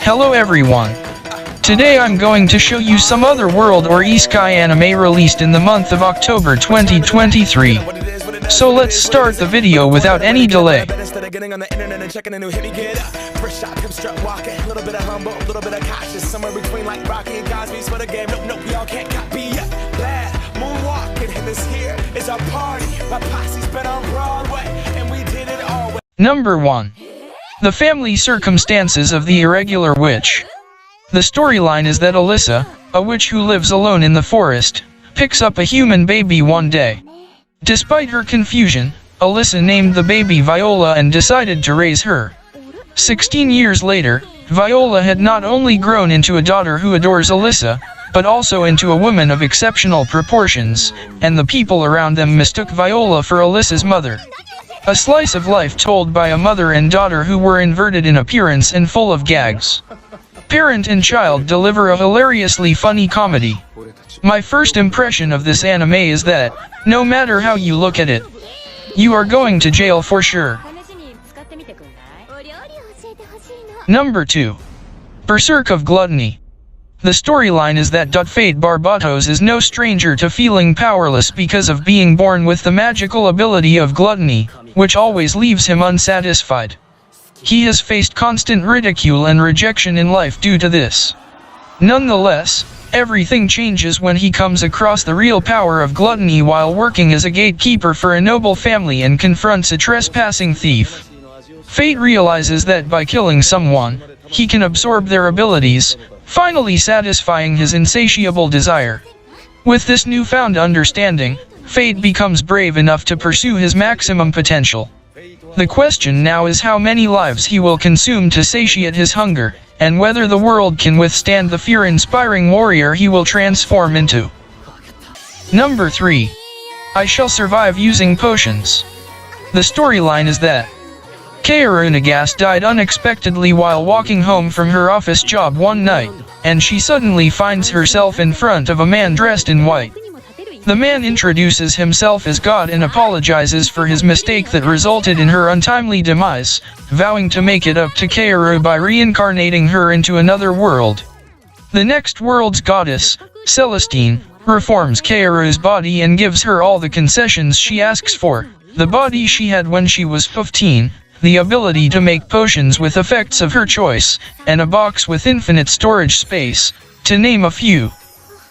Hello everyone. Today I'm going to show you some otherworld or Isekai anime released in the month of October 2023. So let's start the video without any delay. Number 1. The family circumstances of the irregular witch. The storyline is that Alyssa, a witch who lives alone in the forest, picks up a human baby one day. Despite her confusion, Alyssa named the baby Viola and decided to raise her. 16 years later, Viola had not only grown into a daughter who adores Alyssa, but also into a woman of exceptional proportions, and the people around them mistook Viola for Alyssa's mother. A slice of life told by a mother and daughter who were inverted in appearance and full of gags. Parent and child deliver a hilariously funny comedy. My first impression of this anime is that, no matter how you look at it, you are going to jail for sure. Number 2. Berserk of Gluttony. The storyline is that Fate Barbatos is no stranger to feeling powerless because of being born with the magical ability of gluttony, which always leaves him unsatisfied. He has faced constant ridicule and rejection in life due to this. Nonetheless, everything changes when he comes across the real power of gluttony while working as a gatekeeper for a noble family and confronts a trespassing thief. Fate realizes that by killing someone, he can absorb their abilities, finally satisfying his insatiable desire. With this newfound understanding, Fate becomes brave enough to pursue his maximum potential. The question now is how many lives he will consume to satiate his hunger, and whether the world can withstand the fear-inspiring warrior he will transform into. Number 3. I shall survive using potions. The storyline is that Kaoru Nagase died unexpectedly while walking home from her office job one night, and she suddenly finds herself in front of a man dressed in white. The man introduces himself as God and apologizes for his mistake that resulted in her untimely demise, vowing to make it up to Kaoru by reincarnating her into another world. The next world's goddess, Celestine, reforms Kaoru's body and gives her all the concessions she asks for: the body she had when she was 15, the ability to make potions with effects of her choice, and a box with infinite storage space, to name a few.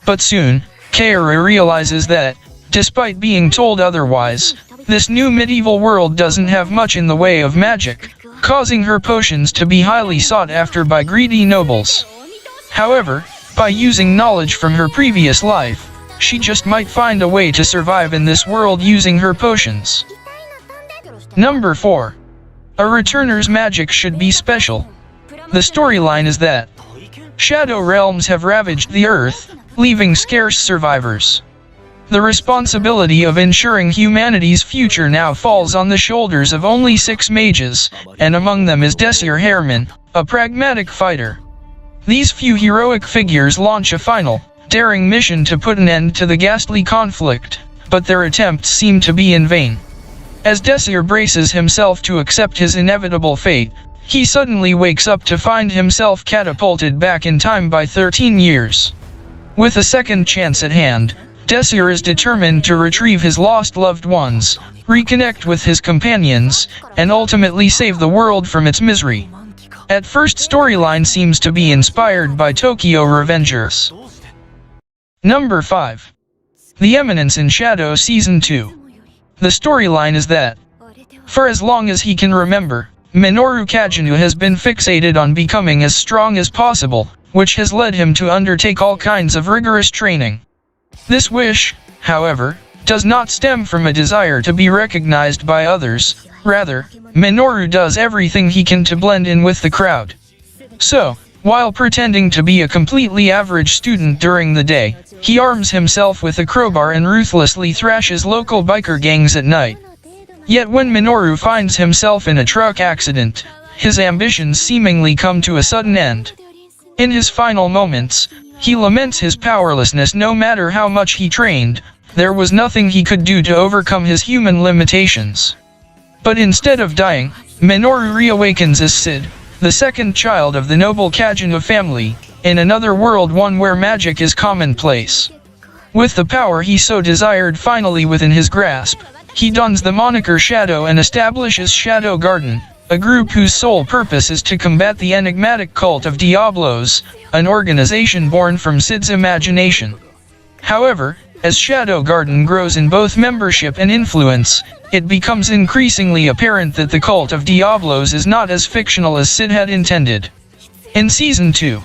But soon, Kaoru realizes that, despite being told otherwise, this new medieval world doesn't have much in the way of magic, causing her potions to be highly sought after by greedy nobles. However, by using knowledge from her previous life, she just might find a way to survive in this world using her potions. Number 4. A returner's magic should be special. The storyline is that shadow realms have ravaged the earth, leaving scarce survivors. The responsibility of ensuring humanity's future now falls on the shoulders of only 6 mages, and among them is Desir Herman, a pragmatic fighter. These few heroic figures launch a final, daring mission to put an end to the ghastly conflict, but their attempts seem to be in vain. As Desir braces himself to accept his inevitable fate, he suddenly wakes up to find himself catapulted back in time by 13 years. With a second chance at hand, Desir is determined to retrieve his lost loved ones, reconnect with his companions, and ultimately save the world from its misery. At first, storyline seems to be inspired by Tokyo Revengers. Number 5. The Eminence in Shadow Season 2. The storyline is that, for as long as he can remember, Minoru Kagenu has been fixated on becoming as strong as possible, which has led him to undertake all kinds of rigorous training. This wish, however, does not stem from a desire to be recognized by others. Rather, Minoru does everything he can to blend in with the crowd. So, while pretending to be a completely average student during the day, he arms himself with a crowbar and ruthlessly thrashes local biker gangs at night. Yet when Minoru finds himself in a truck accident, his ambitions seemingly come to a sudden end. In his final moments, he laments his powerlessness. No matter how much he trained, there was nothing he could do to overcome his human limitations. But instead of dying, Minoru reawakens as Sid, the second child of the noble Kajuna family, in another world, one where magic is commonplace. With the power he so desired finally within his grasp, he dons the moniker Shadow and establishes Shadow Garden, a group whose sole purpose is to combat the enigmatic cult of Diablos, an organization born from Sid's imagination. However, as Shadow Garden grows in both membership and influence, it becomes increasingly apparent that the cult of Diablos is not as fictional as Sid had intended. In Season 2,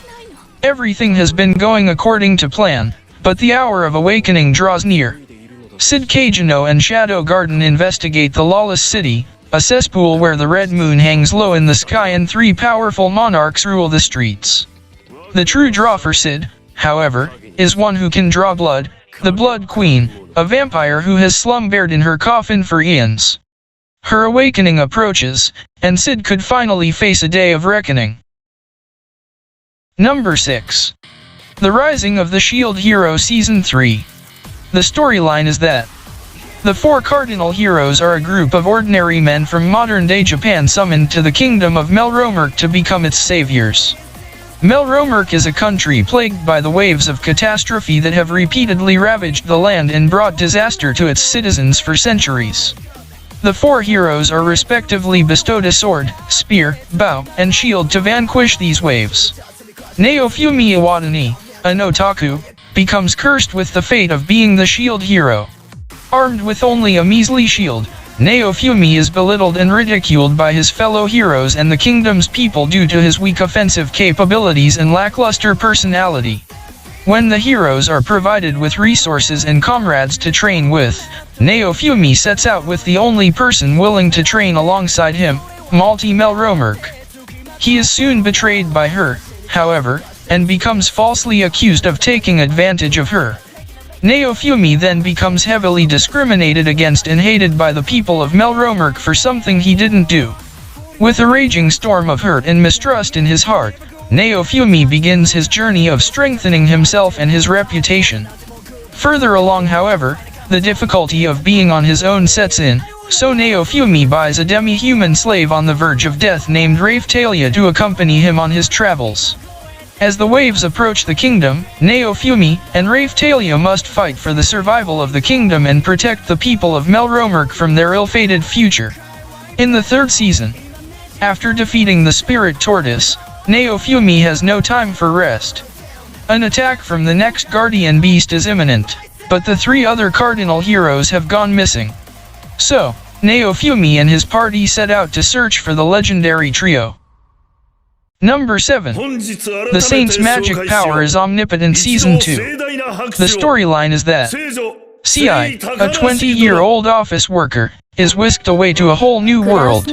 everything has been going according to plan, but the hour of awakening draws near. Sid Kajino and Shadow Garden investigate the lawless city, a cesspool where the red moon hangs low in the sky and 3 powerful monarchs rule the streets. The true draw for Sid, however, is one who can draw blood, the Blood Queen, a vampire who has slumbered in her coffin for eons. Her awakening approaches, and Sid could finally face a day of reckoning. Number 6. The Rising of the Shield Hero Season 3. The storyline is that the 4 cardinal heroes are a group of ordinary men from modern-day Japan summoned to the kingdom of Melromark to become its saviors. Melromark is a country plagued by the waves of catastrophe that have repeatedly ravaged the land and brought disaster to its citizens for centuries. The 4 heroes are respectively bestowed a sword, spear, bow, and shield to vanquish these waves. Naofumi Iwadani, an otaku, becomes cursed with the fate of being the shield hero. Armed with only a measly shield, Naofumi is belittled and ridiculed by his fellow heroes and the kingdom's people due to his weak offensive capabilities and lackluster personality. When the heroes are provided with resources and comrades to train with, Naofumi sets out with the only person willing to train alongside him, Malty Melromark. He is soon betrayed by her, however, and becomes falsely accused of taking advantage of her. Naofumi then becomes heavily discriminated against and hated by the people of Melromark for something he didn't do. With a raging storm of hurt and mistrust in his heart, Naofumi begins his journey of strengthening himself and his reputation. Further along, however, the difficulty of being on his own sets in, so Naofumi buys a demi-human slave on the verge of death named Raphtalia to accompany him on his travels. As the waves approach the kingdom, Naofumi and Raphtalia must fight for the survival of the kingdom and protect the people of Melromark from their ill-fated future. In the 3rd season, after defeating the spirit tortoise, Naofumi has no time for rest. An attack from the next guardian beast is imminent, but the 3 other cardinal heroes have gone missing. So, Naofumi and his party set out to search for the legendary trio. Number 7. The Saint's magic power is omnipotent Season 2. The storyline is that Ci, a 20-year-old office worker, is whisked away to a whole new world.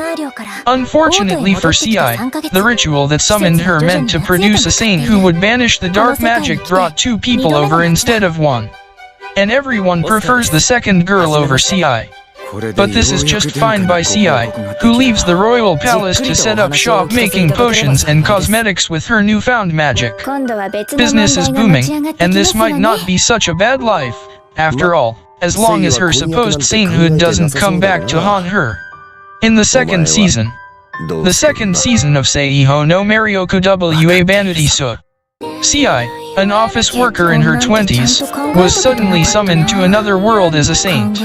Unfortunately for Ci, the ritual that summoned her meant to produce a saint who would banish the dark magic brought 2 people over instead of 1. And everyone prefers the second girl over Ci. But this is just fine by Ci, who leaves the royal palace to set up shop making potions and cosmetics with her newfound magic. Business is booming, and this might not be such a bad life, after all, as long as her supposed sainthood doesn't come back to haunt her. In the 2nd season, the 2nd season of Seiho no Marioku wa Banity Su, Ci, an office worker in her 20s, was suddenly summoned to another world as a saint.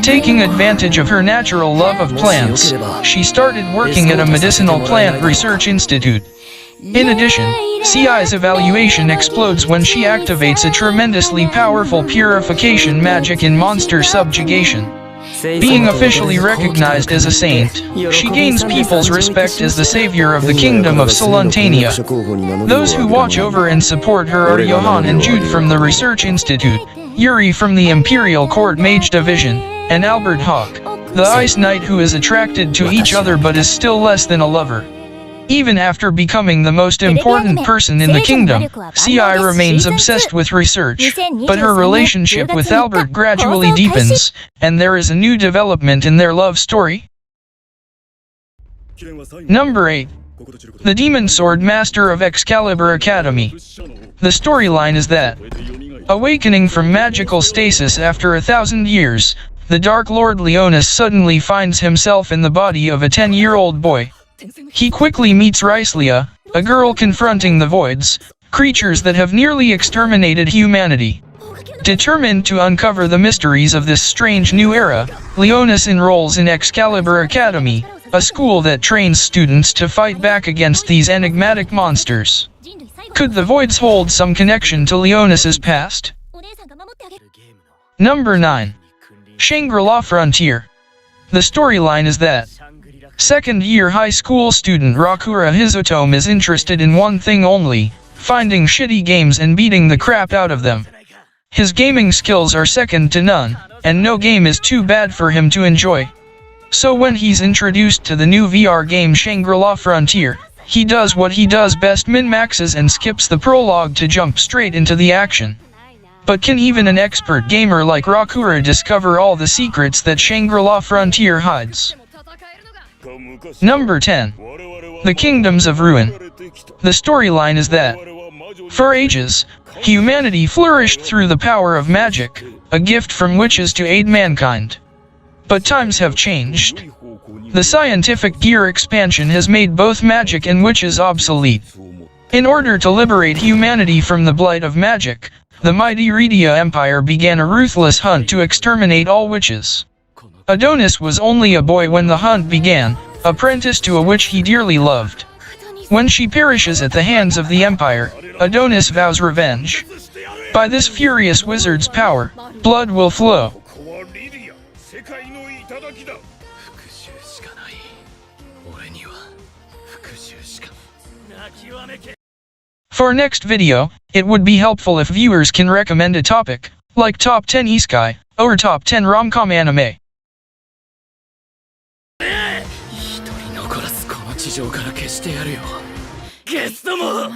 Taking advantage of her natural love of plants, she started working at a medicinal plant research institute. In addition, Ci's evaluation explodes when she activates a tremendously powerful purification magic in monster subjugation. Being officially recognized as a saint, she gains people's respect as the savior of the kingdom of Solantania. Those who watch over and support her are Johan and Jude from the Research Institute, Yuri from the Imperial Court Mage Division, and Albert Hawk, the Ice Knight who is attracted to each other but is still less than a lover. Even after becoming the most important person in the kingdom, Ci remains obsessed with research, but her relationship with Albert gradually deepens, and there is a new development in their love story. Number 8. The Demon Sword Master of Excalibur Academy. The storyline is that, awakening from magical stasis after 1,000 years, the Dark Lord Leonis suddenly finds himself in the body of a 10-year-old boy. He quickly meets Ryslia, a girl confronting the voids, creatures that have nearly exterminated humanity. Determined to uncover the mysteries of this strange new era, Leonis enrolls in Excalibur Academy, a school that trains students to fight back against these enigmatic monsters. Could the voids hold some connection to Leonis's past? Number 9. Shangri-La Frontier. The storyline is that second-year high school student Rakura Hizotome is interested in one thing only, finding shitty games and beating the crap out of them. His gaming skills are second to none, and no game is too bad for him to enjoy. So when he's introduced to the new VR game Shangri-La Frontier, he does what he does best, min-maxes and skips the prologue to jump straight into the action. But can even an expert gamer like Rakura discover all the secrets that Shangri-La Frontier hides? Number 10. The Kingdoms of Ruin. The storyline is that for ages, humanity flourished through the power of magic, a gift from witches to aid mankind. But times have changed. The scientific gear expansion has made both magic and witches obsolete. In order to liberate humanity from the blight of magic, the mighty Redia Empire began a ruthless hunt to exterminate all witches. Adonis was only a boy when the hunt began, apprenticed to a witch he dearly loved. When she perishes at the hands of the Empire, Adonis vows revenge. By this furious wizard's power, blood will flow. For next video, it would be helpful if viewers can recommend a topic, like top 10 Isekai, or top 10 rom-com anime. 一人残らずこの地上から消してやるよ。ゲストも